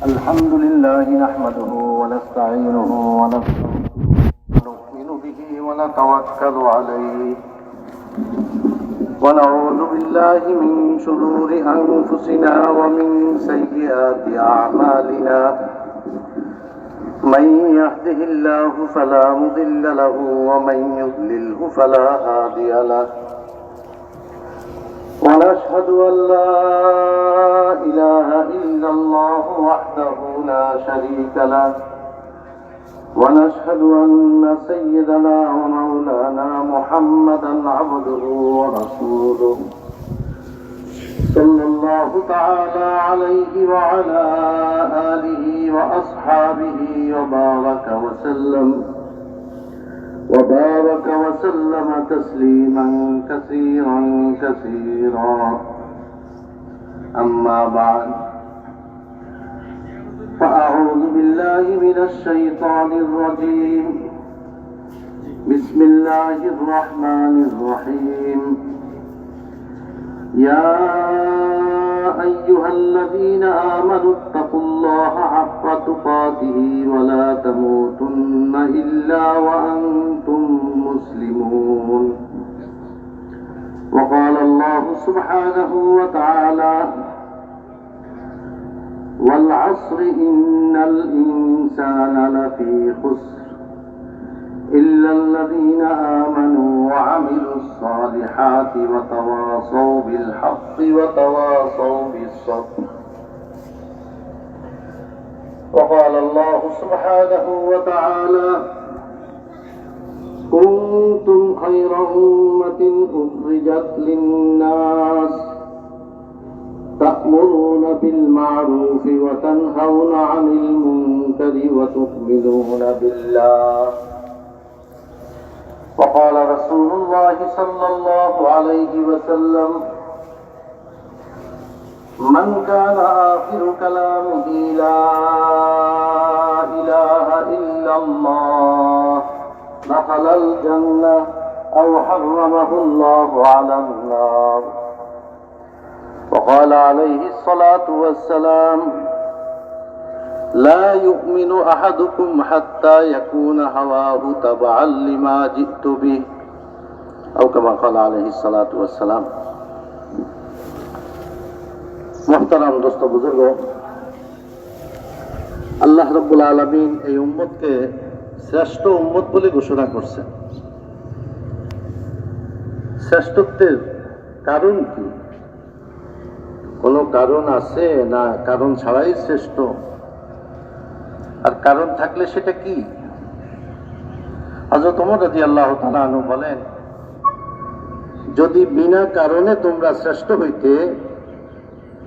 الحمد لله نحمده ونستعينه ونؤمن به ونتوكل عليه ونعوذ بالله من شرور أنفسنا ومن سيئات أعمالنا من يهده الله فلا مضل له ومن يضلله فلا هادي له ونشهد أن لا إله إلا الله وحده لا شريك له ونشهد أن سيدنا ومولانا محمدا عبده ورسوله صلى الله تعالى عليه وعلى آله وأصحابه وبارك وسلم تسليما كثيرا كثيرا أما بعد فأعوذ بالله من الشيطان الرجيم بسم الله الرحمن الرحيم يا أيها الذين آمنوا اتقوا الله حق تقاته ولا تموتن إلا وأنتم مسلمون وقال الله سبحانه وتعالى والعصر إن الإنسان لفي خسر إلا الذين آمنوا وعملوا الصالحات وتواصوا بالحق وتواصوا بالصبر وقال الله سبحانه وتعالى كنتم خير أمة أخرجت للناس تأمرون بالمعروف وتنهون عن المنكر وتؤمنون بالله وقال رسول الله صلى الله عليه وسلم من كان آخر كلامه لا إله إلا الله دخل الجنة أو حرمه الله على النار وقال عليه الصلاة والسلام لا يؤمن أحدكم حتى يكون هواه تبعا لما جئت به أو كما قال عليه الصلاة والسلام محترم دوست বুজুর্গ আল্লাহ রাব্বুল আলামিন এই উম্মতকে শ্রেষ্ঠ উম্মত বলে ঘোষণা করছেন। শ্রেষ্ঠত্বের কারণ কি? কোনো কারণ আছে না কারণ ছাড়াই শ্রেষ্ঠ? আর কারণ থাকলে সেটা কি? হযরত ওমর রাদিয়াল্লাহু তাআলা আনহু বলেন, যদি বিনা কারণে তোমরা শ্রেষ্ঠ হইতে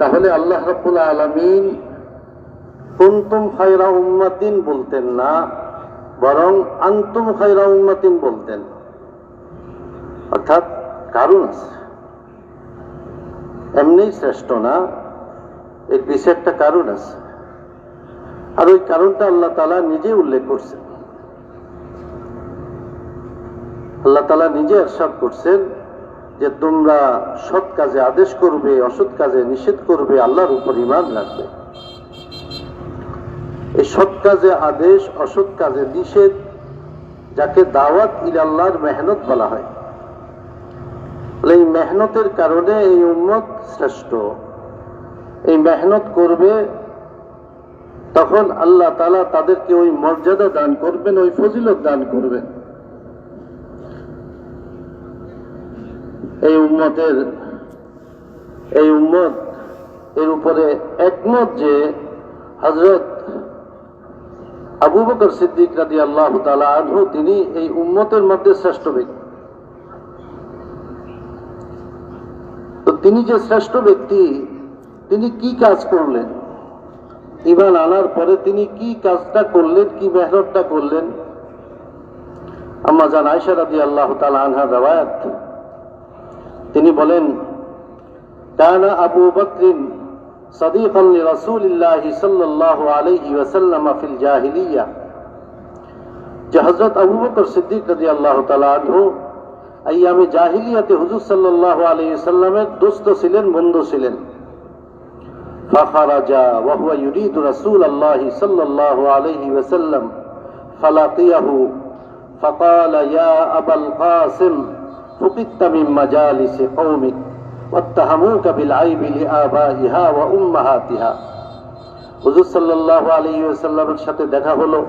তাহলে আল্লাহ রাব্বুল আলামিন কুনতুম খায়রা উম্মাতিন বলতেন না, বরং আনতুম খায়রা উম্মাতিন বলতেন। অর্থাৎ কারণ আছে, এমনি শ্রেষ্ঠ না, এর পিছে একটা কারণ আছে। আর ওই কারণটা আল্লাহ তাআলা নিজে উল্লেখ করছেন। আল্লাহ তাআলা নিজে ইরশাদ করছেন যে তোমরা সৎ কাজে আদেশ করবে, অসৎ কাজে নিষেধ করবে, আল্লাহর উপর ঈমান রাখবে। এই সৎ কাজে আদেশ, অসৎ কাজে নিষেধ, যাকে দাওয়াত ইলাল্লাহর মেহনত বলা হয়, এই মেহনতের কারণে এই উম্মত শ্রেষ্ঠ। এই মেহনত করবে তখন আল্লাহ তাআলা তাদেরকে ওই মর্যাদা দান করবেন, ওই ফজিলত দান করবেন। এই উম্মত এর উপরে একমত যে হযরত আবু বকর সিদ্দিক রাদিয়াল্লাহু তাআলা আনহু তিনি এই উম্মতের মধ্যে শ্রেষ্ঠ ব্যক্তি। তো তিনি যে শ্রেষ্ঠ ব্যক্তি, তিনি কি কাজ করলেন, ঈমান আনার পরে তিনি কি কাজটা করলেন, কি মেহনতটা করলেন? আম্মা জান আয়েশা রাদিয়াল্লাহু তাআলা আনহার riwayat, তিনি বলেন, কানা আবু বকর সাদিকান লিরাসূলিল্লাহ সাল্লাল্লাহু আলাইহি ওয়াসাল্লাম ফিল জাহিলিয়া, যে হযরত আবু বকর সিদ্দিক রাদিয়াল্লাহু তাআলা আনহু আইয়ামে জাহিলিয়াতে হুজুর সাল্লাল্লাহু আলাইহি ওয়াসাল্লামের দোস্ত ছিলেন, বন্ধু ছিলেন। فخرج وهو يريد رسول الله صلى الله عليه وسلم فلقيه فقال يا أبا القاسم فقدت من مجالس قومك واتهموك بالعيب لآبائها وأمهاتها। হুজুর সাল্লাল্লাহু আলাইহি ওয়াসাল্লামের সাথে দেখা হলো।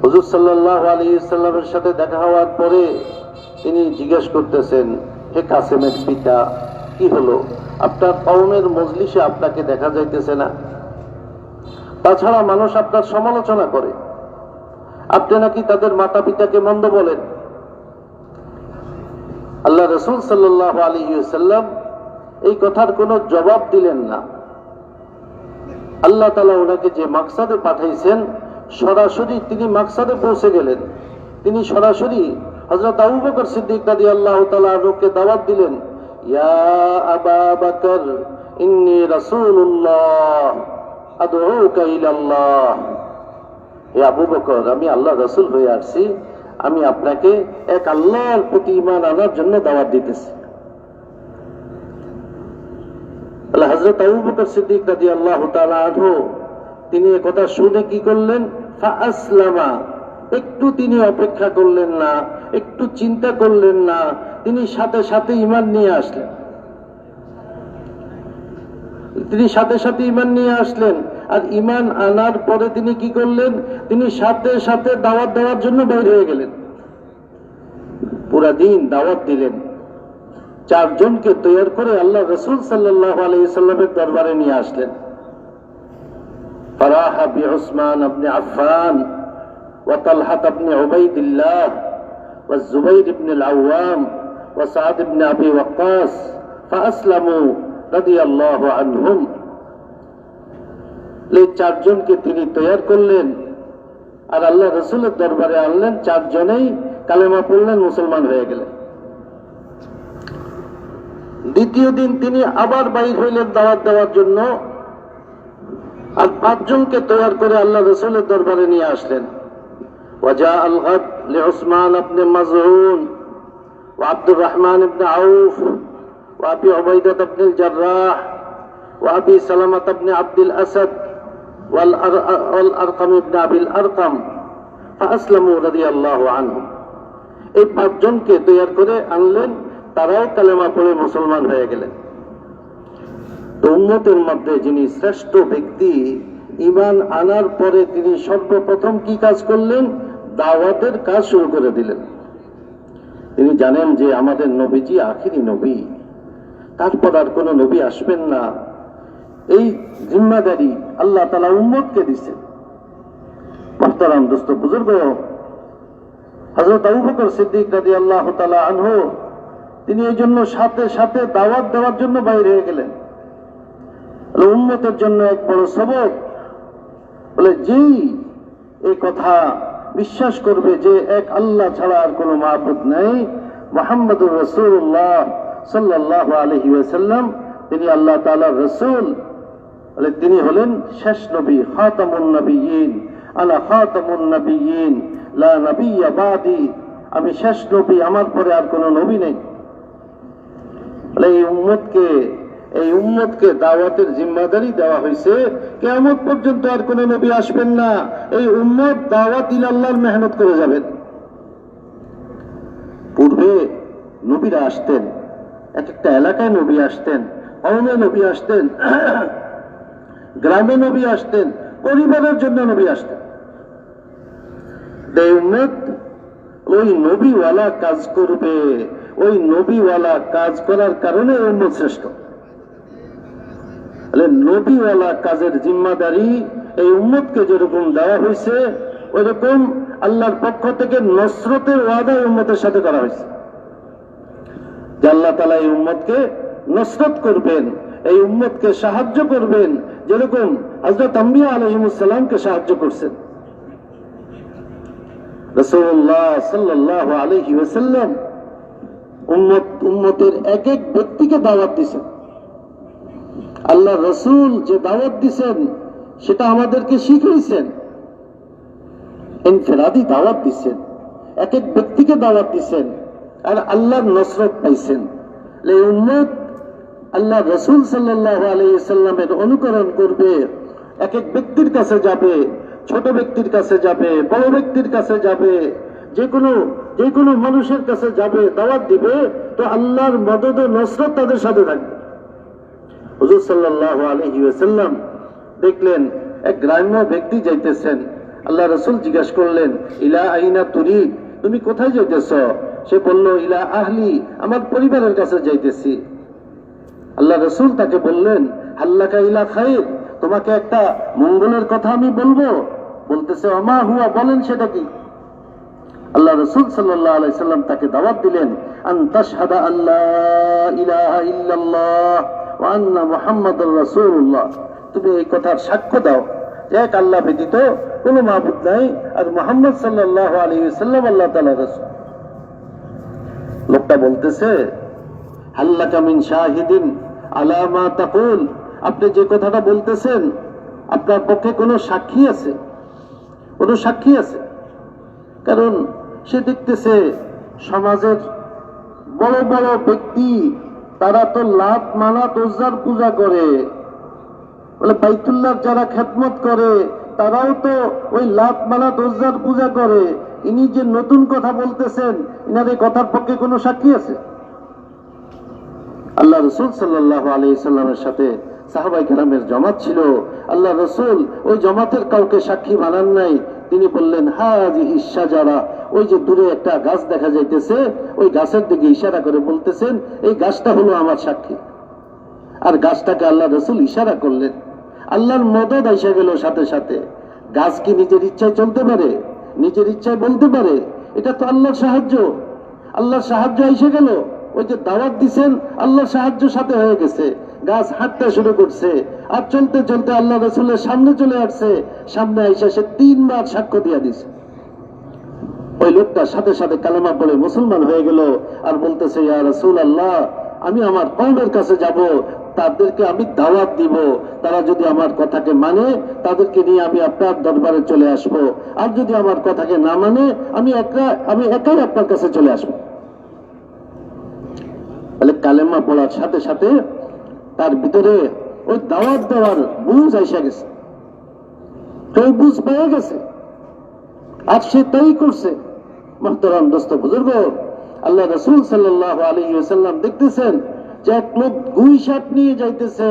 হুজুর সাল্লাল্লাহু আলাইহি ওয়াসাল্লামের সাথে দেখা হওয়ার পরে তিনি জিজ্ঞেস করতেছেন, হে কাসেমের পিতা, কি হলো? আপনার কওমের মজলিসে আপনাকে দেখা যাইতেছে না। তাছাড়া মানুষ আপনার সমালোচনা করে, আপনি নাকি তাদের মাতা পিতাকে মন্দ বলেন। আল্লাহ রাসূল সাল্লাল্লাহু আলাইহি ওয়াসাল্লাম এই কথার কোনো জবাব দিলেন না। আল্লাহ তাআলা ওনাকে যে মাকসাদে পাঠাইছেন, সরাসরি তিনি মাকসাদে পৌঁছে গেলেন। তিনি সরাসরি হযরত আবু বকর সিদ্দিক রাদিয়াল্লাহু তাআলা আনহুকে দাওয়াত দিলেন, ইয়া আবা বকর ইন্নী রাসূলুল্লাহ আদউকা ইলাল্লাহ। হে আবু বকর, আমি আল্লাহ রাসূল হয়ে আসছি, আমি আপনাকে এক আল্লাহর প্রতি ঈমান আনার জন্য দাওয়াত দিতেছি। হযরত আবু বকর সিদ্দিক রাদিয়াল্লাহু তাআলা আনহু তিনি এই কথা শুনে কি করলেন? ফাআসলামা। একটু তিনি অপেক্ষা করলেন না, একটু চিন্তা করলেন না, তিনি সাথে সাথে ঈমান নিয়ে আসলেন। তিনি সাথে সাথে ঈমান নিয়ে আসলেন। আর ঈমান আনার পরে তিনি কি করলেন? তিনি সাথে সাথে দাওয়াত দেওয়ার জন্য বের হয়ে গেলেন। পুরা দিন দাওয়াত দিলেন। 4 জনকে তৈরি করে আল্লাহ রাসূল সাল্লাল্লাহু আলাইহি ওয়াসাল্লামের দরবারে নিয়ে আসলেন। ফারাহা বিউসমান ইবনে আফফান ওয়া তালহা ইবনে উবাইদিল্লাহ ওয়া যুবাইর ইবনে আল-আওয়াম ওয়া সাদ ইবনে আবি ওয়াক্কাস ফাআসলামু রাদিয়াল্লাহু আনহুম। এই 4 জনকে তিনি তৈরি করলেন আর আল্লাহ রাসূলের দরবারে আনলেন। 4 জনেই কালেমা পড়লেন, মুসলমান হয়ে গেলেন। দ্বিতীয় দিন তিনি আবার বাইর হইলেন দাওয়াত দেওয়ার জন্য, আর 5 জনকে তৈরি করে আল্লাহ রাসূলের দরবারে নিয়ে আসলেন। ওয়াজা আল গাদ লিউসমান ইবনে মাযউন ওয়া আব্দুর রহমান ইবনে আউফ ওয়া আবি উবাইদা ইবনে আল জাররাহ ওয়া আবি সালামা ইবনে আব্দুল আসাদ ওয়াল আরকাম ইবনে আবিল আরকাম ফাআসলামু রাদিয়াল্লাহু আনহুম। এই 5 জনকে তৈরি করে আনলেন, তারাও কালেমা পড়ে মুসলমান হয়ে গেলেন। তো উম্মতের মধ্যে যিনি শ্রেষ্ঠ ব্যক্তি, ঈমান আনার পরে তিনি সর্বপ্রথম কি কাজ করলেন? দাওয়াতের কাজ শুরু করে দিলেন। তিনি জানেন যে আমাদের নবীজি আখিরি নবী, তারপর আর কোন নবী আসবেন না। এই জিম্মাদারি আল্লাহ তাআলা উম্মতকে দিয়েছেন। মুহতারাম দোস্ত বুজুর্গ, হযরত আবু বকর সিদ্দিক রাদিয়াল্লাহু তাআলা আনহু তিনি এই জন্য সাথে সাথে দাওয়াত দেওয়ার জন্য বাইরে হয়ে গেলেন। উম্মতের জন্য এক বড় সবক। বলে যেই এই কথা বিশ্বাস করবে যে এক আল্লাহ ছাড়া আর কোনো মাবুদ নেই, মুহাম্মদুর রাসূলুল্লাহ সাল্লাল্লাহু আলাইহি ওয়াসাল্লাম তিনি আল্লাহ তাআলার রাসূল, বলে তিনি হলেন শেষ নবী, খাতামুন নবিয়্যিন, আনা খাতামুন নবিয়্যিন লা নবিয়্যা বাদি। আমি শেষ নবী, আমার পরে আর কোনো নবী নেই। এই উম্মতকে দাওয়াতের জিম্মাদারি দেওয়া হয়েছে। কিয়ামত পর্যন্ত আর কোন নবী আসবেন না, এই উম্মত দাওয়াত ইলাল্লাহর মেহনত করে যাবেন। পূর্বে নবীরা আসতেন, এক একটা এলাকায় নবী আসতেন, কওমে নবী আসতেন, গ্রামে নবী আসতেন, পরিবারের জন্য নবী আসতেন। এই উম্মত ওই নবীওয়ালা কাজ করবে, ওই নবীওয়ালা কাজ করার কারণে উম্মত শ্রেষ্ঠ। নবীওয়ালা কাজের জিম্মাদারি এই উম্মতকে যেরকম দেওয়া হয়েছে, ওই রকম আল্লাহর পক্ষ থেকে নসরতের ওয়াদা উম্মতের সাথে করা হয়েছে যে আল্লাহ তাআলা এই উম্মতকে নসরত করবেন, এই উম্মতকে সাহায্য করবেন, যেরকম হযরত আম্বিয়া আলাইহিমুস সালামকে সাহায্য করছেন। রাসূলুল্লাহ সাল্লাল্লাহু আলাইহি ওয়াসাল্লাম উম্মতের এক এক ব্যক্তিকে দাওয়াত দিয়েছেন। আল্লাহ রাসূল যে দাওয়াত দিয়েছেন সেটা আমাদেরকে শিখিয়েছেন। ইনফিরাদি দাওয়াত দিয়েছেন, এক এক ব্যক্তিকে দাওয়াত দিয়েছেন, আর আল্লাহর নসরত পাইছেন। এই উম্মত আল্লাহ রাসূল সাল্লাল্লাহু আলাইহি সাল্লামের অনুকরণ করবে, এক এক ব্যক্তির কাছে যাবে, ছোট ব্যক্তির কাছে যাবে, বড় ব্যক্তির কাছে যাবে, যে কোনো মানুষের কাছে যাবে, দাওয়াত দিবে, তো আল্লাহর মদদ ও নসরত তাদের সাথে থাকবে। হুজুর সাল্লাল্লাহু আলাইহি ওয়াসাল্লাম দেখলেন এক গ্রাম্য ব্যক্তি যাইতেছেন। আল্লাহ রাসূল জিজ্ঞাসা করলেন, ইলা আইনা তুরিদ, তুমি কোথায় যাইতেছ? সে বলল, ইলা আহলি, আমার পরিবারের কাছে যাইতেছি। আল্লাহ রাসূল তাকে বললেন, হাল্লাকা ইলা খাইর, তোমাকে একটা মঙ্গলের কথা আমি বলবো। বলতেছে, আমা হুয়া, বলেন সেটা কি? আল্লাহ রাসূল সাল্লাল্লাহু আলাইহি সাল্লাম তাকে দাওয়াত দিলেন, আন তাশহাদা আল্লাহ ইলাহা ইল্লাল্লাহ ওয়া আন্না মুহাম্মাদুর রাসূলুল্লাহ, তুমি এই কথার সাক্ষ্য দাও যে এক আল্লাহ ব্যতীত কোনো মাবুদ নাই, আর মুহাম্মদ সাল্লাল্লাহু আলাইহি ওয়াসাল্লাম আল্লাহ তাআলার রাসূল। লোকটা বলতেছে, হাল্লাকা মিন শাহিদিন আলা মা তাকুল, আপনি যে কথাটা বলতেছেন আপনার পক্ষে কোনো সাক্ষী আছে? কোনো সাক্ষী আছে? কারণ সে দেখতেছে সমাজের বড় বড় ব্যক্তি তারা তো লাত মানাত উজ্জার পূজা করে, বলে বাইতুল্লাহ যারা খেদমত করে তারাও তো ওই লাত মানাত উজ্জার পূজা করে। ইনি যে নতুন কথা বলতেছেন, ইনার এই কথার পক্ষে কোনো সাক্ষী আছে? আল্লাহ রাসূল সাল্লাল্লাহু আলাইহি সাল্লামের সাথে সাহাবায়ে কেরামের জমাত ছিল। আল্লাহ রাসূল ওই জমাতের কাউকে সাক্ষী বানান নাই। তিনি বললেন, হাযিহি শাজারা, ওই যে দূরে একটা গাছ দেখা যাইতেছে, ওই গাছের দিকে ইশারা করে বলতেছেন, এই গাছটা হলো আমার সাক্ষী। আর গাছটাকে আল্লাহ রাসূল ইশারা করলেন। আল্লাহর মদদ আইসা গেল সাথে সাথে। গাছ কি নিজের ইচ্ছায় চলতে পারে? নিজের ইচ্ছায় বলতে পারে? এটা তো আল্লাহর সাহায্য। আল্লাহর সাহায্য আইসা গেল। ওই যে দাওয়াত দিছেন, আল্লাহর সাহায্য সাথে হয়ে গেছে। গাছ হাঁটতে শুরু করছে, আর চলতে চলতে আল্লাহ রাসূলের সামনে চলে আসছে। সামনে আইসা সে 3 বার সাক্ষ্য দিয়া দিছে। ওই লোকটা সাথে সাথে কালেমা পড়ে মুসলমান হয়ে গেল, আর বলতেছে, ইয়া রাসূলুল্লাহ, আমি আমার কওমের কাছে যাব, তাদেরকে আমি দাওয়াত দিব, তারা যদি আমার কথাকে মানে তাদেরকে নিয়ে আমি আপনার দরবারে চলে আসব, আর যদি আমার কথাকে না মানে আমি একাই আপনার কাছে চলে আসব। তাহলে কালেমা পড়ার সাথে সাথে তার ভিতরে ওই দাওয়াত দেওয়ার বুঝ আইসা গেছে, কেউ বুঝ পেয়ে গেছে, আর সে তাই করছে। মুহতারাম দোস্ত বুজুর্গ, আল্লাহ রাসূল সাল্লাল্লাহু আলাইহি ওয়াসাল্লাম দেখতেছেন যে এক লোক গুই সাপ নিয়ে যাইতেছে,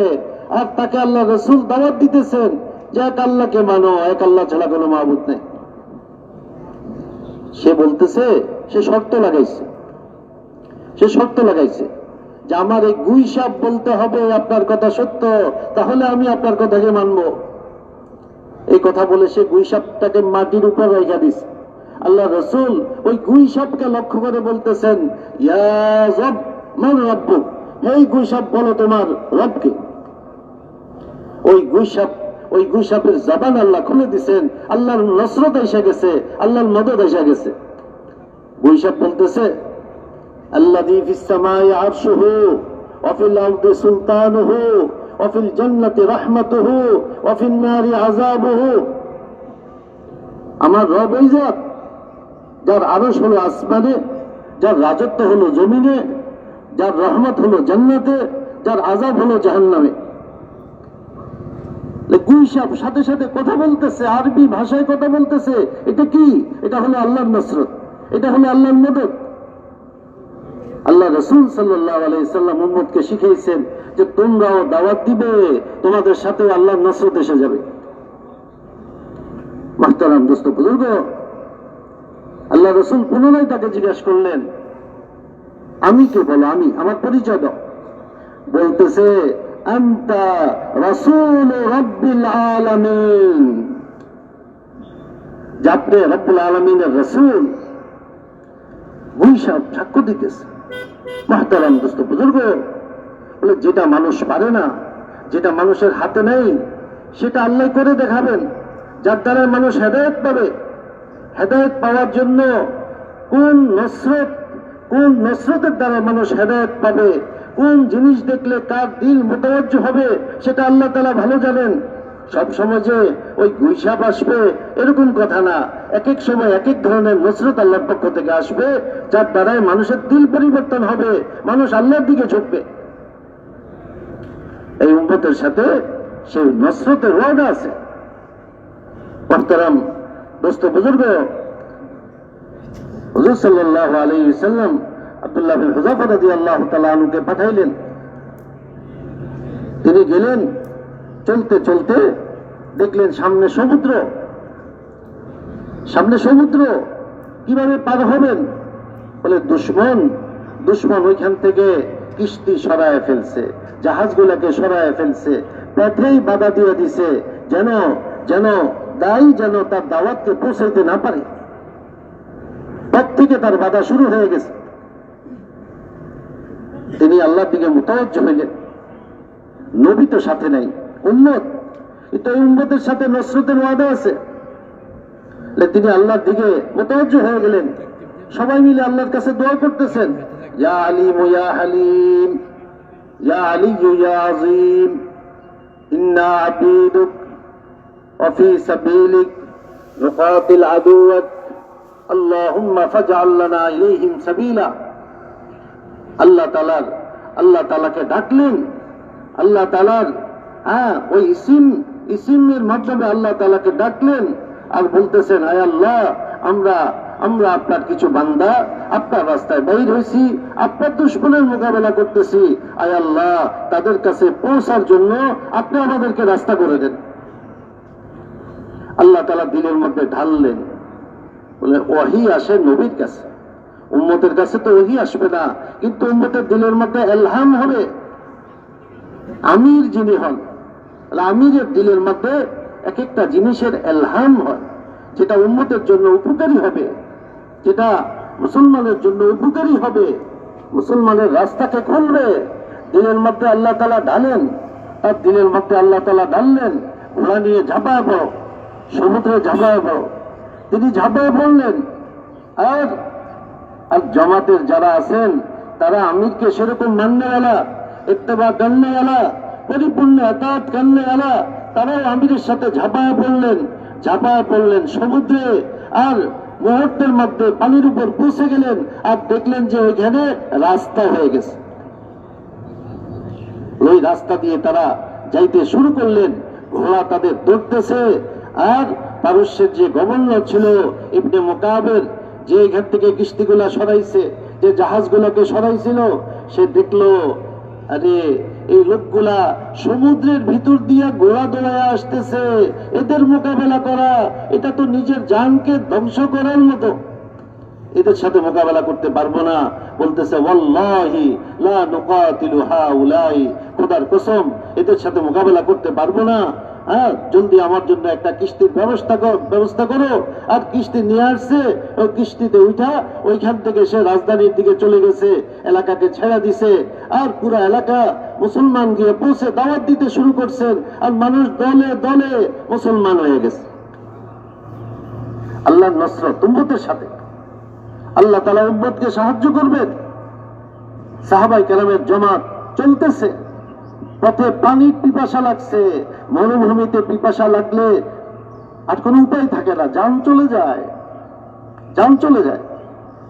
আর তাকে আল্লাহ রাসূল দাওয়াত দিতেছেন যে এক আল্লাহকে মানো, এক আল্লাহ ছাড়া কোনো মাবুদ নেই। সে বলতেছে, সে শর্ত লাগাইছে যে আমার এই গুই সাপ বলতে হবে আপনার কথা সত্য, তাহলে আমি আপনার কথাকে মানব। এই কথা বলে সে গুই সাপটাকে মাটির উপর রেখে দিছে। আল্লাহ রাসূল ওই গুই সাপকে লক্ষ্য করে বলতেছেন, ইয়া রব মান রাব্বুক, এই গুই সাপ বলো তোমার রবকে। ওই গুই সাপের জবান আল্লাহ খুলে দিছেন। আল্লাহর নসরত এসে গেছে, আল্লাহর মদদ এসে গেছে। গুই সাপ বলতেছে, আল্লাযী ফিস সামাই আরশুহু ওয়া ফিল আরদি সুলতানুহু ওয়া ফিল জান্নাতি রাহমাতুহু ওয়া ফিন নারি আযাবুহু, আমার রব ওই জাত যার আরশ হলো আসমানে, যার রাজত্ব হলো জমিনে, যার রহমত হলো জান্নাতে, যার আযাব হলো জাহান্নামে। গুই সাপ সাথে সাথে কথা বলতেছে, আরবি ভাষায় কথা বলতেছে। এটা কি? এটা হলো আল্লাহর নসরত, এটা হলো আল্লাহর মদদ। আল্লাহ রাসূল সাল্লাল্লাহু আলাইহি সাল্লাম উম্মতকে শিখাইছেন যে তোমরাও দাওয়াত দিবে, তোমাদের সাথে আল্লাহর নসরত এসে যাবে। মুহতারাম দোস্ত বুজুর্গ, আল্লাহ রাসূল পুনরায় তাকে জিজ্ঞাসা করলেন, আমি কে বলো, আমার পরিচয় দাও। বলতেছে, আনতা রাসূল রাব্বিল আলামিন, আপনি রব্বুল আলামিনের রাসূল। গুই সাপ সাক্ষ্য দিতেছে। মুহতারাম দোস্ত বুজুর্গ, বলে যেটা মানুষ পারে না, যেটা মানুষের হাতে নেই, সেটা আল্লাহ করে দেখাবেন, যার দ্বারা মানুষ হেদায়েত পাবে। হেদায়েত পাওয়ার জন্য কোন নসরতের দ্বারা মানুষ হেদায়েত পাবে, কোন জিনিস দেখলে কার দিল মুতাওয়াজ্জহ হবে, সেটা আল্লাহ তাআলা ভালো জানেন। সব সময় যে ওই গুই সাপ আসবে এরকম কথা না। এক এক সময় এক এক ধরনের নসরত আল্লাহর পক্ষ থেকে আসবে, যার দ্বারাই মানুষের দিল পরিবর্তন হবে, মানুষ আল্লাহর দিকে ঝুঁকবে। উম্মতের সাথে সেই নসরতের ওয়াদা আছে। মুহতারাম দোস্ত বুজুর্গ, হুজুর সাল্লাল্লাহু আলাইহি ওয়াসাল্লাম আব্দুল্লাহ বিন হুযাফা রাদিয়াল্লাহু তাআলা আনহুকে পাঠাইলেন। তিনি গেলেন, চলতে চলতে দেখলেন সামনে সমুদ্র। সামনে সমুদ্র, কিভাবে পার হবেন? বলে দুশ্মন ওইখান থেকে কিস্তি সরায় ফেলছে, জাহাজগুলোকে সরায় ফেলছে, পথেই বাধা দিয়ে দিছে, যেন যেন তার দাওয়াতকে পৌঁছাইতে না পারে। পথ থেকে তার বাধা শুরু হয়ে গেছে। তিনি আল্লাহর দিকে মুতাওয়াজ্জ হইলেন। নবী তো সাথে নাই, উম্মত, কিন্তু এই উম্মতের সাথে নসরতের ওয়াদা আছে। তিনি আল্লাহর দিকে মুতাওয়াজ্জ হয়ে গেলেন। সবাই মিলে আল্লাহর কাছে দোয়া করতেছেন, ইয়া আলিম ইয়া হালিম, ইয়া আলিয়্যু ইয়া আযীম, ইন্না আবীদুক ওয়া ফী সাবিলিক নুকাতিল আদুওয়াক, আল্লাহুম্মা ফাজআল লানা ইলাইহিম সাবিলা। আল্লাহ তাআলাকে ডাকলেন। আল্লাহ তাআলার ওই ইসিমের মাধ্যমে আল্লাহ তাআলাকে ডাকলেন আর বলতেছেন, আয় আল্লাহ, আমরা আপনার কিছু বান্দা আপনার রাস্তায় বাইর হয়েছি, আপনার দুশমনের মোকাবেলা করতেছি। আয় আল্লাহ, তাদের কাছে পৌঁছার জন্য আপনি আমাদেরকে রাস্তা করে দেন। আল্লাহ তাআলা দিলের মধ্যে ঢাললেন। বলে ওহী আসে নবীর কাছে, উম্মতের কাছে তো ওহী আসবে না, কিন্তু উম্মতের দিলের মধ্যে ইলহাম হবে। আমির যিনি হন, আমিরের দিলের মধ্যে এক একটা জিনিসের ইলহাম হয়, যেটা উম্মতের জন্য উপকারী হবে, যেটা মুসলমানের জন্য উপকারী হবে, মুসলমানের রাস্তাকে খুলবে। দিলের মধ্যে আল্লাহ তাআলা ঢালেন, আর দিলের মধ্যে আল্লাহ তাআলা ঢাললেন, ঘোড়া নিয়ে ঝাঁপায় পড়ো, সমুদ্রে ঝাঁপায় পড়ো। তিনি ঝাঁপায় পড়লেন। আর জামাতের যারা আছেন তারা আমিরকে সেরকম মাননেওয়ালা, ইত্তেবা করনেওয়ালা, পরিপূর্ণ আতাত করনেওয়ালা, তারাও আমিরের সাথে ঝাঁপায় পড়লেন সমুদ্রে। আর মুহূর্তের মধ্যে পানির উপর পৌঁছে গেলেন, আর দেখলেন যে ওইখানে রাস্তা হয়ে গেছে। ওই রাস্তা দিয়ে তারা যাইতে শুরু করলেন। ঘোড়া তাদের দৌড়তেছে। আর পারস্যের যে গভর্নর ছিল ইবনে মুকাবের, যে এখান থেকে কিস্তিগুলা সরাইছে, যে জাহাজগুলোকে সরাইছিল, সে দেখলো আরে এই লোকগুলা সমুদ্রের ভিতর দিয়ে ঘোড়া দৌড়ায় আসতেছে, এদের মোকাবেলা করা এটা তো নিজের জানকে ধ্বংস করার মতো, এদের সাথে মোকাবেলা করতে পারবো না। বলতেছে ওয়াল্লাহি লা নুকাতিলু হাউলাই, খোদার কসম এদের সাথে মোকাবেলা করতে পারবো না। জলদি আমার জন্য একটা কিস্তির ব্যবস্থা করো। আর কিস্তি নিয়ে আসছে, ওই কিস্তিতে উঠা ওইখান থেকে সে রাজধানীর দিকে চলে গেছে, এলাকাকে ছেড়ে দিছে। আর পুরো এলাকা মুসলমান গিয়ে পৌঁছে দাওয়াত দিতে শুরু করছেন, আর মানুষ দলে দলে মুসলমান হয়ে গেছে। আল্লাহর নসরত উম্মতের সাথে, আল্লাহ তাআলা উম্মতকে সাহায্য করবেন। সাহাবায়ে কেরামের জামাত চলতেছে, পথে পানির পিপাসা লাগছে। মরুভূমিতে পিপাসা লাগলে আর কোনো উপায় থাকে না, জান চলে যায়।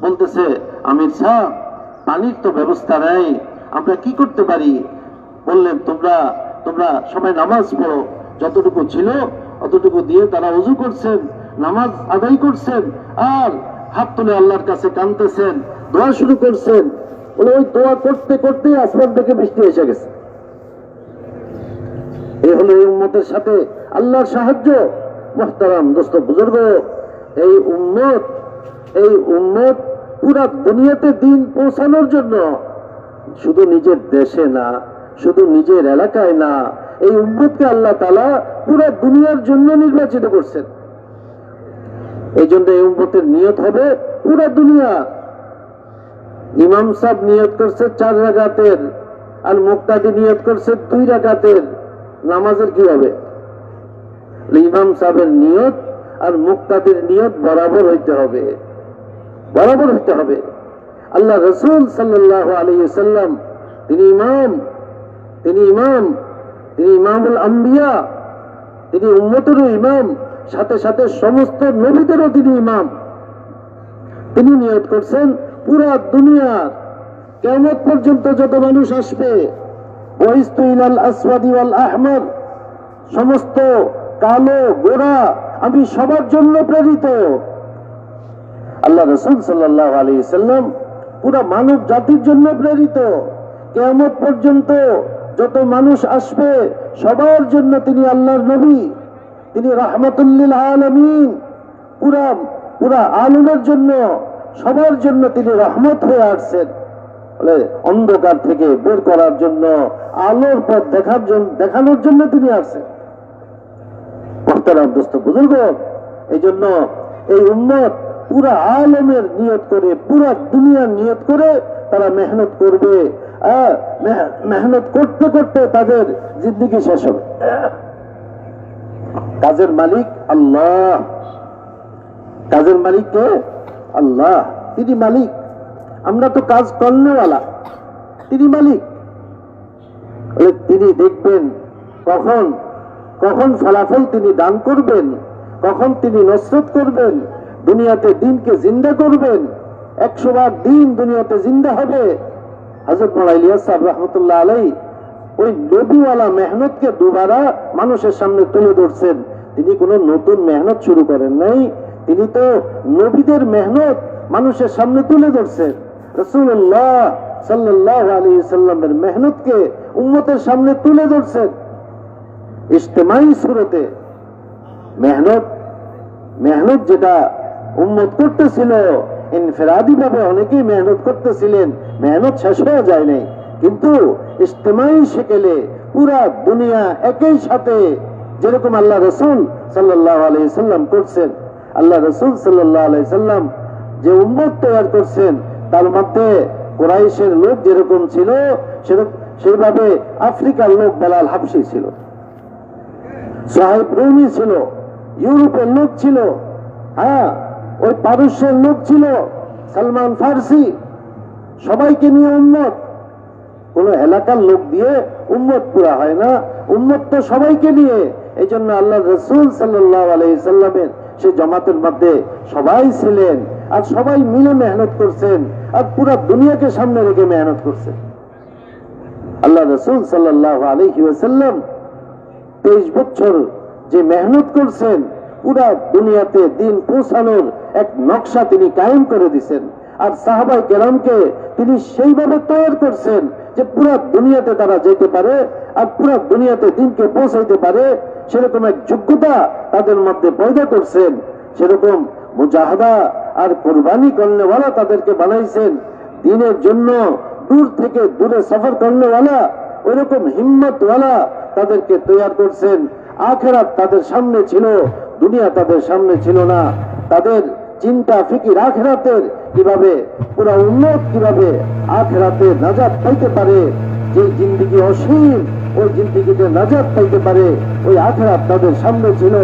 বলতেছে, আমির সাহেব, পানির তো ব্যবস্থা নেই, আমরা কি করতে পারি? বললেন, তোমরা সবাই নামাজ পড়ো। যতটুকু ছিল অতটুকু দিয়ে তারা ওযু করছেন, নামাজ আদায় করছেন, আর হাত তুলে আল্লাহর কাছে কাঁদতেছেন, দোয়া শুরু করছেন। ওই দোয়া করতে করতে আসমান থেকে বৃষ্টি এসে গেছে। এই হলো এই উম্মতের সাথে আল্লাহর সাহায্য। মুহতারাম দোস্ত বুজুর্গ, এই উম্মত পুরা দুনিয়াতে দিন পৌঁছানোর জন্য শুধু নিজের দেশে না, শুধু নিজের এলাকায় না, এই উম্মতকে আল্লাহ তাআলা পুরা দুনিয়ার জন্য নির্বাচিত করছেন। এই জন্য এই উম্মতের নিয়ত হবে পুরা দুনিয়া। ইমাম সাহেব নিয়ত করছে 4 রাকাতের, আর মুক্তাদি নিয়ত করছে 2 রাকাতের। নামাজের কি হবে? ইমাম সাহেবের নিয়ত আর মুক্তাদির নিয়ত বরাবর হইতে হবে। আল্লাহ রাসূল সাল্লাল্লাহু আলাইহি ওয়াসাল্লাম তিনি ইমামুল আম্বিয়া, তিনি উম্মতেরও ইমাম, সাথে সাথে সমস্ত নবীদেরও তিনি ইমাম। তিনি নিয়ত করছেন পুরা দুনিয়ার কিয়ামত পর্যন্ত যত মানুষ আসবে, ওয়াইস্তু ইলাল আসওয়াদি ওয়াল আহমার, সমস্ত কালো গোরা আমি সবার জন্য প্রেরিত। আল্লাহ রাসূল সাল্লাল্লাহু আলাইহি সাল্লাম পুরা মানব জাতির জন্য প্রেরিত। কিয়ামত পর্যন্ত যত মানুষ আসবে সবার জন্য তিনি আল্লাহর নবী, তিনি রাহমাতুল লিল আলামিন। পুরা পুরা আলমের জন্য, সবার জন্য তিনি রহমত হয়ে আসছেন। অন্ধকার থেকে বের করার জন্য, আলোর পথ দেখানোর জন্য তিনি আসছেন। মোহতারাম দোস্ত বুজুর্গ, এই জন্য এই উম্মত পুরা আলমের নিয়ত করে, পুরা দুনিয়ার নিয়ত করে তারা মেহনত করবে। মেহনত করতে করতে তাদের জিন্দেগি শেষ হবে। কাজের মালিক আল্লাহ। কাজের মালিক কে? আল্লাহ। তিনি মালিক, আমরা তো কাজ করনেওয়ালা। তিনি মালিক। তিনি দেখবেন কখন কখন ফলাফল তিনি দান করবেন, কখন তিনি নসরত করবেন, দুনিয়াতে দিনকে জিন্দা করবেন। 100 বার দিন দুনিয়াতে জিন্দা হবে। হযরত মাওলানা ইলিয়াস সাহেব রাহমাতুল্লাহ আলাইহি ওই নবীওয়ালা মেহনতকে দুবারা মানুষের সামনে তুলে ধরছেন। তিনি কোনো নতুন মেহনত শুরু করেন নাই, তিনি তো নবীদের মেহনত মানুষের সামনে তুলে ধরছেন। রাসূলুল্লাহ সাল্লাল্লাহু আলাইহি সাল্লামের মেহনতকে উম্মতের সামনে তুলে ধরছেন ইজতিমাই সুরতে। মেহনত যেটা উম্মত করতেছিল, ইনফিরাদি ভাবে অনেকেই মেহনত করতেছিলেন, মেহনত শেষ হয়ে যায় নাই, কিন্তু ইজতিমাই শেকেলে পুরা দুনিয়া একই সাথে যেরকম আল্লাহ রাসূল সাল্লাল্লাহু আলাইহি সাল্লাম করছেন। আল্লাহ রাসূল সাল্লাল্লাহু আলাইহি সাল্লাম যে উম্মত তৈরি করছেন, তার মধ্যে কুরাইশের লোক যেরকম ছিল সেইভাবে আফ্রিকার লোক বেলাল হাবশী ছিল, সাহেব রুমি ছিল, ইউরোপের লোক ছিল, ওই পারস্যের লোক ছিল, সালমান ফার্সি। সবাইকে নিয়ে উম্মত। কোন এলাকার লোক দিয়ে উম্মত পুরা হয় না, উম্মত তো সবাইকে নিয়ে। এই জন্য আল্লাহ রাসূল সাল্লাল্লাহু আলাইহি সাল্লামের সে জামাতের মধ্যে সবাই ছিলেন, আর সবাই মিলে মেহনত করছেন, আর পুরা দুনিয়াকে সামনে রেখে মেহনত করছেন। আল্লাহ রাসূল সাল্লাল্লাহু আলাইহি ওয়াসাল্লাম 23 বছর যে মেহনত করছেন, পুরা দুনিয়াতে দিন পৌঁছানোর এক নকশা তিনি কায়েম করে দিয়েছেন। আর সাহাবায়ে কেরামকে তিনি সেইভাবে তৈরি করছেন যে পুরা দুনিয়াতে তারা যেতে পারে, আর পুরা দুনিয়াতে দিনকে পৌঁছাইতে পারে, সেরকম এক যোগ্যতা তাদের মধ্যে পয়দা করছেন। সেরকম মুজাহাদা আর কুরবানি করনেওয়ালা তাদেরকে বানাইছেন। দিনের জন্য দূর থেকে দূরে সফর করনেওয়ালা, ওইরকম হিম্মতওয়ালা তাদেরকে তৈরি করছেন। আখিরাত তাদের সামনে ছিল, দুনিয়া তাদের সামনে ছিল না। তাদের চিন্তা ফিকির আখিরাতের, কিভাবে পুরা উম্মত কিভাবে আখিরাতে নাজাত পাইতে পারে, যে জিন্দেগি অসীম ওই জিন্দেগিতে নাজাত পাইতে পারে, ওই আখিরাত তাদের সামনে ছিল।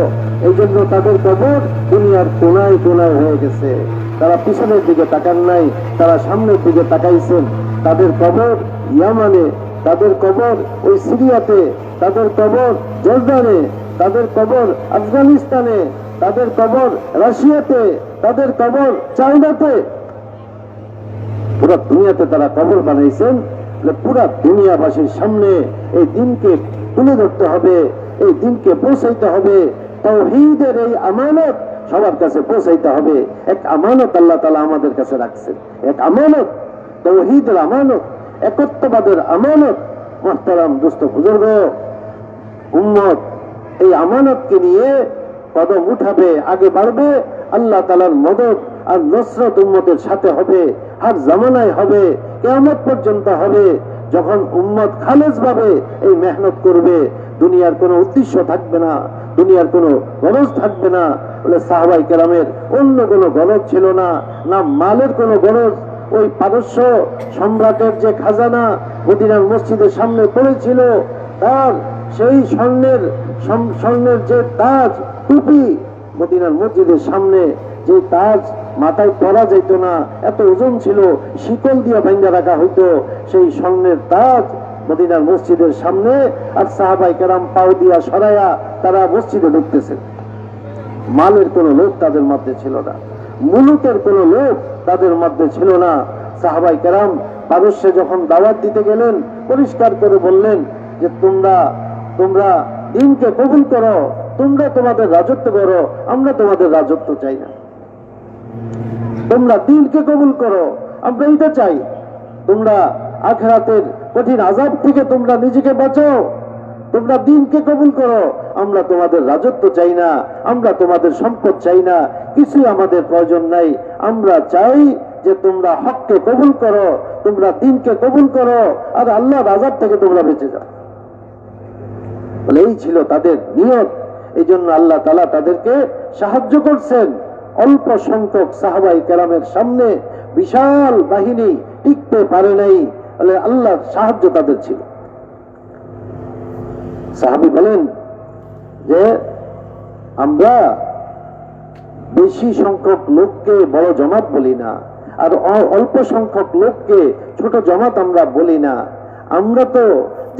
এই জন্য তাদের কবর দুনিয়ার কোনায় কোনায় হয়ে গেছে। তারা পিছনের দিকে তাকান নাই, তারা সামনের দিকে তাকাইছেন। তাদের কবর ইয়ামানে, তাদের কবর ওই সিরিয়াতে, তাদের কবর জর্দানে, তাদের কবর আফগানিস্তানে, তাদের কবর রাশিয়াতে, তাদের কবর চায়নাতে। পুরা দুনিয়াতে তারা কবর বানাইছেন। পুরা দুনিয়াবাসীর সামনে এই দিনকে তুলে ধরতে হবে, এই দিনকে পৌঁছাইতে হবে। তাওহীদের এই আমানত সবার কাছে পৌঁছাইতে হবে। এক আমানত আল্লাহ তাআলা আমাদের কাছে রাখছেন, এক আমানত, তাওহীদের আমানত, একত্ববাদের আমানত। মুহতারাম দোস্ত বুজুর্গ, উম্মত এই আমানতকে নিয়ে কদম উঠাবে, আগে বাড়বে। আল্লাহ তাআলার মদদ আর নসরত উম্মতের সাথে হবে, আর জামানায় হবে, কিয়ামত পর্যন্ত হবে। যখন উম্মত খালেজ ভাবে এই মেহনত করবে, দুনিয়ার কোনো উদ্দেশ্য থাকবে না, দুনিয়ার কোনো গরজ থাকবে না। বলে সাহাবায়ে কেরামের অন্য কোনো গরজ ছিল না, না মালের কোনো গরজ। ওই পারস্য সম্রাটের যে খাজানা মদিনার মসজিদের সামনে পড়েছিল, তার সেই স্বর্ণের যে তাজ টুপি, মদিনার মসজিদের সামনে যে তাজ মাথায় পরা যেত না, এত ওজন ছিল, শিকল দিয়ে ভাঙ্গা রাখা হইতো সেই স্বর্ণের তাজ মদিনার মসজিদের সামনে। আর সাহাবায়ে কেরাম পাও দিয়া সরাইয়া তারা মসজিদে ঢুকতেছে। মালের কোনো লোক তাদের মধ্যে ছিল না, মুলুকের কোনো লোক তাদের মধ্যে ছিল না। সাহাবায়ে কেরাম পারস্যে যখন দাওয়াত দিতে গেলেন পরিষ্কার করে বললেন যে তোমরা দিনকে কবুল করো, তোমরা তোমাদের রাজত্ব করো, আমরা তোমাদের রাজত্ব চাই না। তোমরা দিনকে কবুল করো, আমরা এটা চাই। তোমরা আখিরাতের কঠিন আযাব থেকে তোমরা নিজেকে বাঁচাও, তোমরা দিনকে কবুল করো, আমরা তোমাদের রাজত্ব চাই না, আমরা তোমাদের সম্পদ চাই না, কিছুই আমাদের প্রয়োজন নাই। আমরা চাই যে তোমরা হককে কবুল করো, তোমরা দিনকে কবুল করো, আর আল্লাহর আযাব থেকে তোমরা বেঁচে যাও। বলে এই ছিল তাদের নিয়ত। এই জন্য আল্লাহ তাআলা তাদেরকে সাহায্য করছেন। অল্প সংখ্যক সাহাবায়ে কেরামের সামনে বিশাল বাহিনী টিকতে পারে নাই, বলে আল্লাহর সাহায্য তাদের ছিল। সাহাবী বলেন যে আমরা বেশি সংখ্যক লোককে বড় জমাত বলি না, আর অল্প সংখ্যক লোককে ছোট জমাত আমরা বলি না। আমরা তো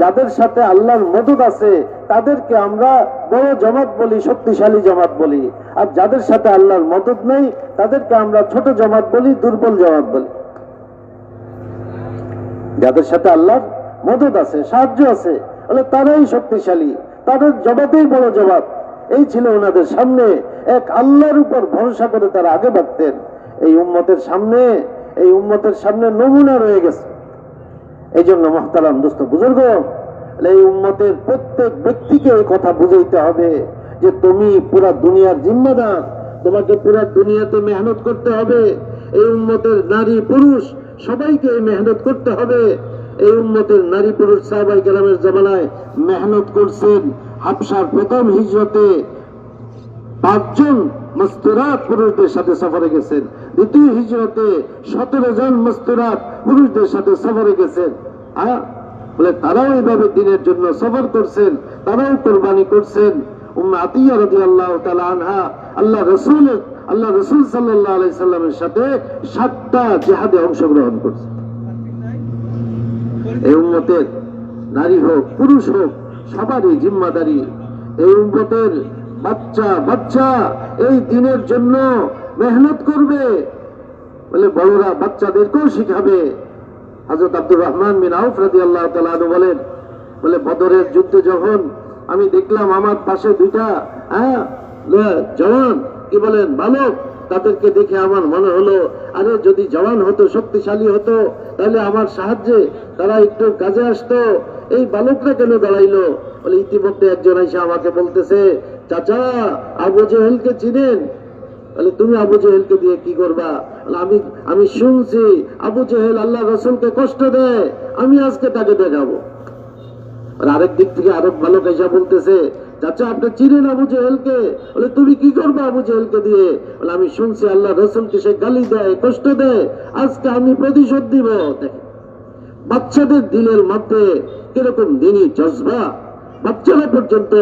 যাদের সাথে আল্লাহর মদদ আছে তাদেরকে আমরা বড় জামাত বলি, শক্তিশালী জামাত বলি, আর যাদের সাথে আল্লাহর মদদ নেই তাদেরকে আমরা ছোট জামাত বলি, দুর্বল জামাত বলি। যাদের সাথে আল্লাহর মদদ আছে, সাহায্য আছে, বলে তারাই শক্তিশালী, তাদের জবাতেই বড় জবাব। এই ছিল ওনাদের সামনে। এক আল্লাহর উপর ভরসা করে তারা আগে বাড়তেন। এই উম্মতের সামনে নমুনা রয়ে গেছে। এই জন্য মুহতারাম দোস্ত বুজুর্গ, এই উম্মতের প্রত্যেক ব্যক্তিকে এই কথা বুঝাইতে হবে যে তুমি পুরা দুনিয়ার জিম্মাদার, তোমাকে পুরা দুনিয়াতে মেহনত করতে হবে। এই উম্মতের নারী পুরুষ সবাইকে মেহনত করতে হবে। এই উম্মতের নারী পুরুষ সাহাবায়ে কেরামের জামানায় মেহনত করছেন। হাবশার প্রথম হিজরতে 5 জন মস্তুরাত পুরুষদের সাথে সফরে গেছেন। দ্বিতীয় হিজরতে 17 জন মস্তুরাত পুরুষদের সাথে সফরে গেছেন। বলে তারাও এইভাবে দিনের জন্য সফর করছেন, তারাও কোরবানি করছেন। উম্মে আতিয়া রাদিয়াল্লাহু তাআলা আনহা আল্লাহ রাসূল সাল্লাল্লাহু আলাইহি সাল্লামের সাথে 7টা জিহাদে অংশগ্রহণ করছেন। এই উম্মতের নারী হোক পুরুষ হোক সবারই জিম্মাদারি। এই উম্মতের বাচ্চা এই দিনের জন্য মেহনত করবে। বলে বড়রা বাচ্চাদেরকেও শিখাবে। হযরত আব্দুর রহমান বিন আউফ রাদিয়াল্লাহু তাআলা আনহু বলেন, বলে বদরের যুদ্ধে যখন আমি দেখলাম আমার পাশে 2টা জওয়ান, কি বলেন বালক, তাদেরকে দেখে আমার মনে হলো আরে যদি জওয়ান হতো, শক্তিশালী হতো, তাহলে আমার সাহায্যে তারা একটু কাজে আসতো। এই বালকরা কেন দাঁড়াইলো? বলে ইতিমধ্যে একজন এসে আমাকে বলতেছে, চাচা আবু জেহেলকে চিনেন? বলে তুমি আবু জেহেলকে দিয়ে কি করবা? আমি শুনছি আবু জেহেল আল্লাহ রাসূলকে কষ্ট দেয়, আমি আজকে তাকে দেখাবো। আর আরেক দিক থেকে আরেক বালক এসে বলতেছে, চাচা আপনি চিনেন আবু জেহেলকে? বলে তুমি কি করবা আবু জেহেলকে দিয়ে? বলে আমি শুনছি আল্লাহ রাসূলকে সে গালি দেয়, কষ্ট দেয়, আজকে আমি প্রতিশোধ দিব। বাচ্চাদের দিলের মধ্যে কিরকম দিনী জজবা! বাচ্চারা পর্যন্ত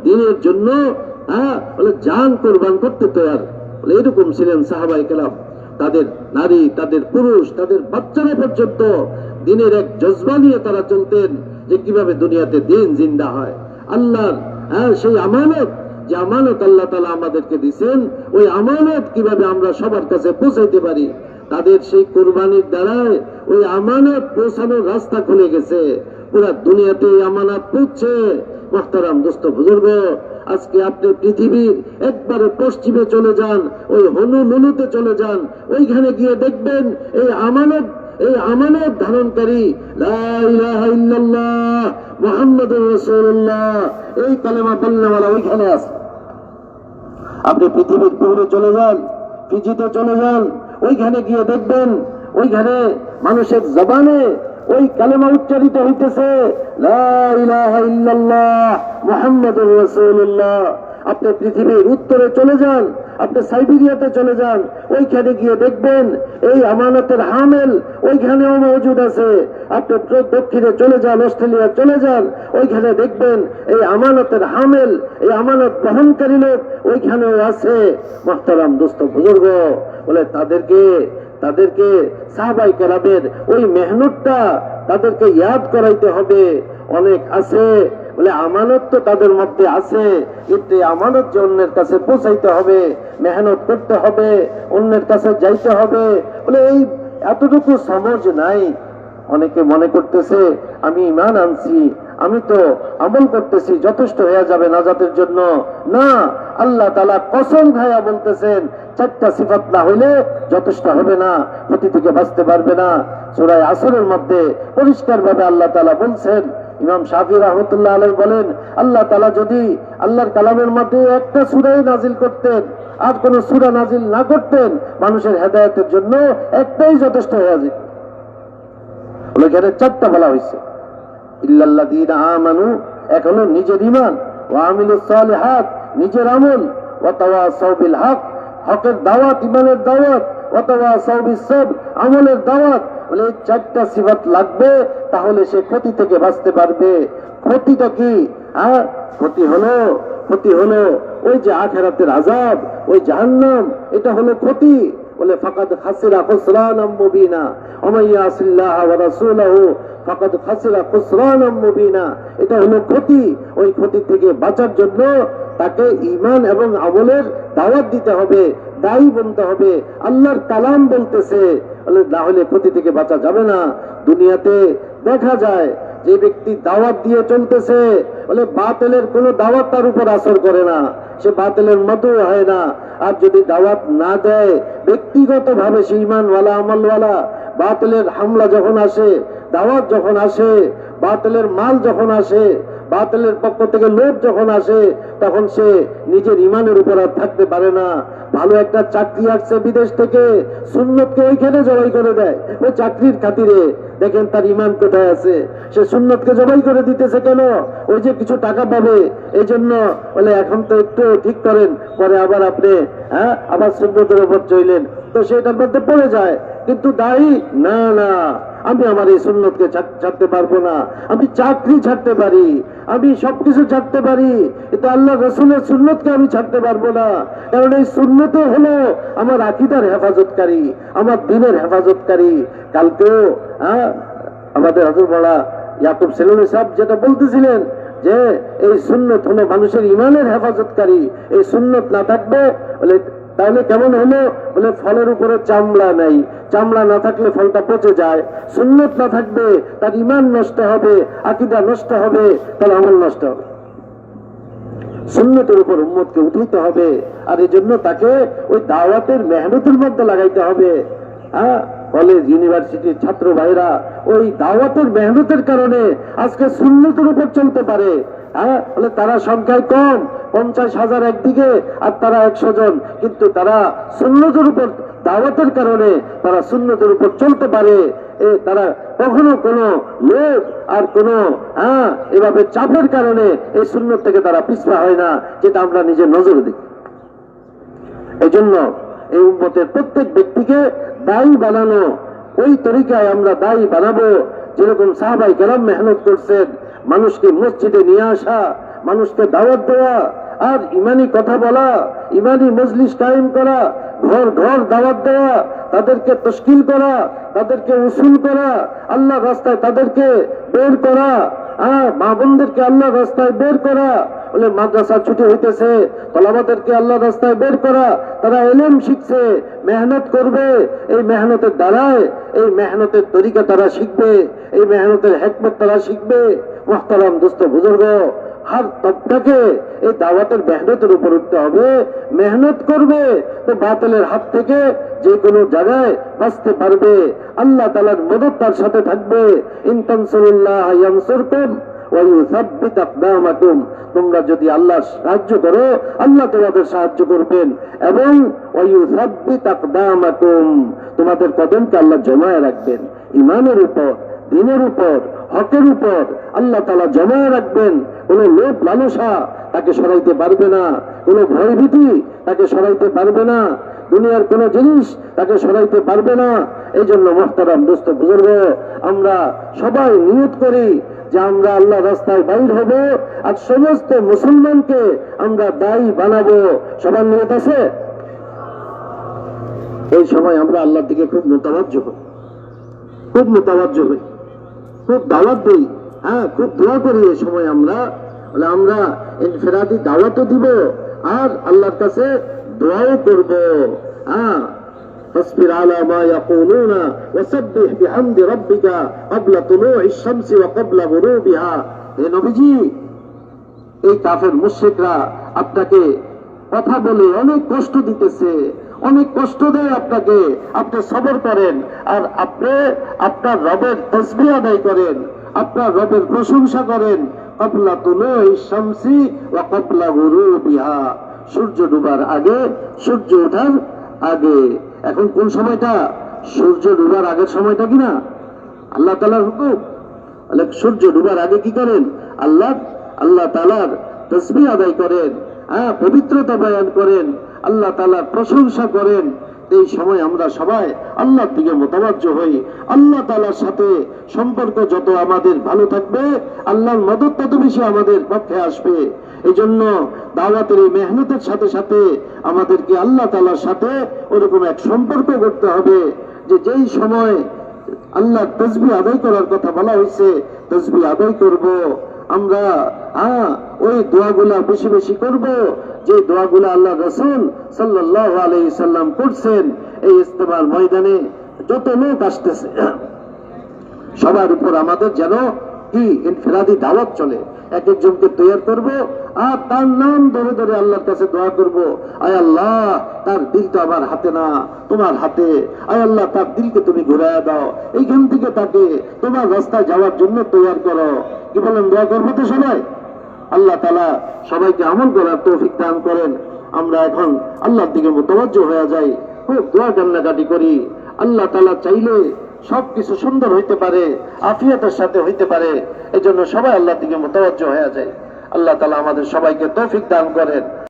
দিনের জন্য বলে জান কোরবান করতে তৈরি। বলে এরকম ছিলেন সাহাবায়ে কেরাম। তাদের নারী, তাদের পুরুষ, তাদের বাচ্চারা পর্যন্ত দিনের এক জজবা নিয়ে তারা চলতেন যে কিভাবে দুনিয়াতে দিন জিন্দা হয়। আল্লাহর সেই আমানত, যে আমানত আল্লাহ তাআলা আমাদেরকে দিয়েছেন, ওই আমানত কিভাবে আমরা সবার কাছে পৌঁছাইতে পারি। তাদের সেই কোরবানির দ্বারায় ওই আমানত পৌঁছানোর রাস্তা খুলে গেছে। পুরা দুনিয়াতে এই আমানত পৌঁছে। মুহতারাম দোস্ত বুজুর্গ, আজকে আপনি পৃথিবীর একবারে পশ্চিমে চলে যান, ওই হনুলুলুতে চলে যান, ওইখানে গিয়ে দেখবেন এই আমানত ধারণকারী লা ইলাহা ইল্লাল্লাহ মুহাম্মাদুর রাসূলুল্লাহ এই কালেমা বলনেওয়ালা ওইখানে আছে। আপনি পৃথিবীর দূরে চলে যান, ফিজিতে চলে যান, ওইখানে গিয়ে দেখবেন ওইখানে মানুষের জবানে ওই কালেমা উচ্চারিত হইতেছে, লা ইলাহা ইল্লাল্লাহ মুহাম্মাদুর রাসূলুল্লাহ। আপনি পৃথিবীর উত্তরে চলে যান, আপনি সাইবেরিয়াতে চলে যান, ওইখানে গিয়ে দেখবেন এই আমানতের হামেল ওইখানেও মজুদ আছে। আপনি দক্ষিণে চলে যান, অস্ট্রেলিয়া চলে যান, ওইখানে দেখবেন এই আমানতের হামেল, এই আমানত বহনকারী লোক ওইখানেও আছে। মুহতারাম দোস্ত বুজুর্গ, বলে তাদেরকে সাহাবায়ে কেরামের ওই মেহনতটা তাদেরকে ইয়াদ করাইতে হবে। অনেক আছে বলে আমানত তো তাদের মধ্যে আছে, কিন্তু আমানত যে অন্যের কাছে পৌঁছাইতে হবে, মেহনত করতে হবে, অন্যের কাছে যাইতে হবে, বলে এই এতটুকু সমঝ নাই। অনেকে মনে করতেছে আমি ঈমান আনছি, আমি তো আমল করতেছি, যথেষ্ট হয়ে যাবে নাজাতের জন্য। না, আল্লাহ তাআলা কসম খায়া বলতেছেন চারটা সিফাত না হইলে যথেষ্ট হবে না, ক্ষতি থেকে বাঁচতে পারবে না। সূরা আসরের মধ্যে পরিষ্কার ভাবে আল্লাহ তাআলা বলছেন। ইমাম শাফি রাহমাতুল্লাহ আলাইহি বলেন, আল্লাহ তাআলা যদি আল্লাহর কালামের মধ্যে একটা সূরাই নাজিল করতেন আর কোন সূরা নাজিল না করতেন, মানুষের হেদায়েতের জন্য একটাই যথেষ্ট হয়ে যেত। এখানে চারটা বলা হয়েছে, ইল্লাল্লাযীনা আমানু, এক হলো নিজের ঈমান, ওয়া আমিলুস সালিহাত, নিজের আমল, ওয়া তাওয়াসাউ বিল হক, হকের দাওয়াত, ঈমানের দাওয়াত, ওয়া তাওয়াসাউ বিস সবর, আমলের দাওয়াত। বলে এই চারটা সিফাত লাগবে, তাহলে সে ক্ষতি থেকে বাঁচতে পারবে। ক্ষতিটা কি? ক্ষতি হলো ওই যে আখিরাতের আযাব, ওই জাহান্নাম, এটা হলো ক্ষতি। বলে ফাকাদ খাসিরা খুসরানাম মুবিনা, ওয়া ইয়াসিল্লাহ ওয়া রাসূলহু ফাকাদ খাসিরা খুসরানাম মুবিনা। এটা হলো ক্ষতি। ওই ক্ষতি থেকে বাঁচার জন্য তাকে ঈমান এবং আমলের দাওয়াত দিতে হবে, দায়ী বলতে হবে। আল্লাহর কালাম বলতেছে, না হলে ক্ষতি থেকে বাঁচা যাবে না। দুনিয়াতে দেখা যায় যে ব্যক্তি দাওয়াত দিয়ে চলতেছে, বলে বাতিলের কোন দাওয়াত তার উপর আসর করে না, সে বাতিলের মতো হয় না। আর যদি দাওয়াত না দেয়, ব্যক্তিগত ভাবে সে ঈমানওয়ালা, আমলওয়ালা, বাতিলের হামলা যখন আসে, দাওয়াত যখন আসে, বাতিলের মাল যখন আসে, বাতিলের পক্ষ থেকে লোভ যখন আসে, তখন সে নিজের ঈমানের উপর আর থাকতে পারে না। ভালো একটা চাকরি আসছে বিদেশ থেকে, সুন্নতকে ওইখানে জবাই করে দেয় ওই চাকরির খাতিরে। দেখেন তার ঈমান কোথায় আছে, সে সুন্নতকে জবাই করে দিতেছে কেন? ওই যে কিছু টাকা পাবে এই জন্য। বলে এখন তো একটু ঠিক করেন, পরে আবার আপনি আবার সুন্নতের উপর চইলেন, তো সেটার মধ্যে পড়ে যায়। কিন্তু দায়ী না, না, আমি আমার এই সুন্নতকে ছাড়তে পারবো না। আমি চাকরি ছাড়তে পারি, আমি সবকিছু ছাড়তে পারি, কিন্তু আল্লাহ রাসূলের সুন্নতকে আমি ছাড়তে পারবো না। কারণ এই সুন্নত হলো আমার আকীদার হেফাজতকারী, আমার দ্বীনের হেফাজতকারী। কালকেও আমাদের হযরত মাওলানা ইয়াকুব সেলুনি সাহেব যেটা বলতেছিলেন যে এই সুন্নত হলো মানুষের ঈমানের হেফাজতকারী। এই সুন্নত না থাকবে বলে তাহলে কেমন হলো? বলে ফলের উপরে চামড়া নাই, চামড়া না থাকলে ফলটা পচে যায়। সুন্নত না থাকবে তার ঈমান নষ্ট হবে, আকীদা নষ্ট হবে, তার আমল নষ্ট হবে। সুন্নতের উপর উম্মতকে উঠাইতে হবে, আর এই জন্য তাকে ওই দাওয়াতের মেহনতের মধ্যে লাগাইতে হবে। কলেজ ইউনিভার্সিটির ছাত্র ভাইরা ওই দাওয়াতের মেহনতের কারণে আজকে সুন্নতের উপর চলতে পারে। বলে তারা সংখ্যায় কম, 50,000 একদিকে আর তারা 100 জন, কিন্তু তারা সুন্নতের উপর দাওয়াতের কারণে তারা সুন্নতের উপর চলতে পারে। তারা কখনো কোনো লোক আর কোনো এভাবে চাপের কারণে এই সুন্নত থেকে তারা পিছপা হয় না, যেটা আমরা নিজের নজরে দেখি। এই জন্য এই উম্মতের প্রত্যেক ব্যক্তিকে দায়ী বানানো, ওই তরিকায় আমরা দায়ী বানাবো যেরকম সাহাবায়ে কেরাম মেহনত করছেন। মানুষকে মসজিদে নিয়ে আসা, মানুষকে দাওয়াত দেওয়া, আর ইমানি কথা বলা, ইমানি মজলিস কায়েম করা, ঘর ঘর দাওয়াত দেওয়া, তাদেরকে তশকিল করা, তাদেরকে উসুল করা, আল্লাহ রাস্তায় তাদেরকে বের করা, মা বোনদেরকে আল্লাহ রাস্তায় বের করা। বলে মাদ্রাসা ছুটি হইতেছে, তলাবাদেরকে আল্লাহ রাস্তায় বের করা, তারা ইলম শিখছে, মেহনত করবে, এই মেহনতের দ্বারায় এই মেহনতের তরিকা তারা শিখবে, এই মেহনতের হিকমত তারা শিখবে। মুহতারাম দোস্ত বুজুর্গ, हर तबके এই দাওয়াতের মেহনতের উপর উঠতে হবে। মেহনত করবে তো বাতিলের হাত থেকে যে কোনো জায়গায় বাঁচতে পারবে। আল্লাহ তাআলার মদদ তার সাথে থাকবে। ইন তানসুরুল্লাহ ইয়ানসুরকুম ওয়া ইউসাব্বিত আকদামাকুম। তোমরা যদি আল্লাহর সাহায্য করো, আল্লাহ তোমাদের সাহায্য করবেন, এবং ওয়া ইউসাব্বিত আকদামাকুম, তোমাদের কদমকে আল্লাহ জমায়ে রাখবেন। ঈমানের উপর, দ্বীনের উপর, হকের উপর আল্লাহ তাআলা জমায়ে রাখবেন। কোনো লোভ লালসা তাকে সরাইতে পারবে না, কোনো ভয়ভীতি তাকে সরাইতে পারবে না, দুনিয়ার কোনো জিনিস তাকে সরাইতে পারবে না। এই জন্য মুহতারাম দোস্ত বুজুর্গ, আমরা সবাই নিয়ত করি যে আমরা আল্লাহ রাস্তায় বাইর হব আর সমস্ত মুসলমানকে আমরা দায়ী বানাবো। সবার নিয়ত আছে? এই সময় আমরা আল্লাহর দিকে খুব মুতাওয়াজ্জো হই, খুব মুতাওয়াজ্জো হই, খুব দাওয়াত দিই, খুব দোয়া করি। এই সময় আমরা ইনফিরাদি দাওয়াতও দিব আর আল্লাহর কাছে দোয়াও করব। فاصبر على ما يقولون وسبح بحمد ربك قبل طلوع الشمس وقبل غروبها। হে নবীজি, এই কাফের মুশরিকরা আপনাকে কথা বলে অনেক কষ্ট দিতেছে, অনেক কষ্ট দেয় আপনাকে, আপনি সবর করেন আর আপনি আপনার রবের তাসবিহ আদায় করেন, আপনার রবের প্রশংসা করেন। ক্বাবলা তুলুই শামসি ওয়া ক্বাবলা গুরুবিহা, সূর্য ডুবার আগে, সূর্য ওঠার আগে। এখন কোন সময়টা? সূর্য ডুবার আগের সময়টা কিনা? আল্লাহ তাআলার হুকুম। সূর্য ডুবার আগে কি করেন? আল্লাহ তাআলার তাসবিহ আদায় করেন, পবিত্রতা বয়ান করেন, আল্লাহ তাআলার প্রশংসা করেন। এই সময় আমরা সবাই আল্লাহর দিকে মোতাবাজ্জ হই। আল্লাহ তাআলার সাথে সম্পর্ক যত আমাদের ভালো থাকবে, আল্লাহর মদদ তত বেশি আমাদের পক্ষে আসবে। এই জন্য দাওয়াতের এই মেহনতের সাথে সাথে আমাদেরকে আল্লাহ তাআলার সাথে ওরকম এক সম্পর্ক করতে হবে যে যেই সময় আল্লাহ তাসবিহ আদায় করার কথা বলা হয়েছে, তাসবিহ আদায় করব আমরা। ওই দোয়াগুলা বেশি বেশি করব, যে দোয়াগুলা আল্লাহ রাসূল সাল্লাল্লাহু আলাইহি সাল্লাম করছেন। এই ইস্তেমার ময়দানে যত লোক আসতেছে সবার উপর আমাদের যেন কি ইনফিরাদি দাওয়াত চলে। এক একজনকে তৈরি করব আর তার নাম ধরে ধরে আল্লাহর কাছে দোয়া করব, আয় আল্লাহ তার দিলটা আমার হাতে না, তোমার হাতে। আয় আল্লাহ তার দিলকে তুমি ঘুরাইয়া দাও, এইখান থেকে তাকে তোমার রাস্তায় যাওয়ার জন্য তৈরি করো। কি বলেন? দোয়া করবো তো সবাই? আল্লাহ তাআলা সবাইকে আমল করার তৌফিক দান করেন। আমরা এখন আল্লাহর দিকে মুতাওয়াজ্জ হয়ে যাই, খুব দোয়া কান্নাকাটি করি। আল্লাহ তাআলা চাইলে সবকিছু সুন্দর হইতে পারে, আফিয়াতের সাথে হইতে পারে। এই জন্য সবাই আল্লাহর দিকে মুতাওয়াজ্জ হয়ে যায়। আল্লাহ তাআলা আমাদের সবাইকে তৌফিক দান করেন।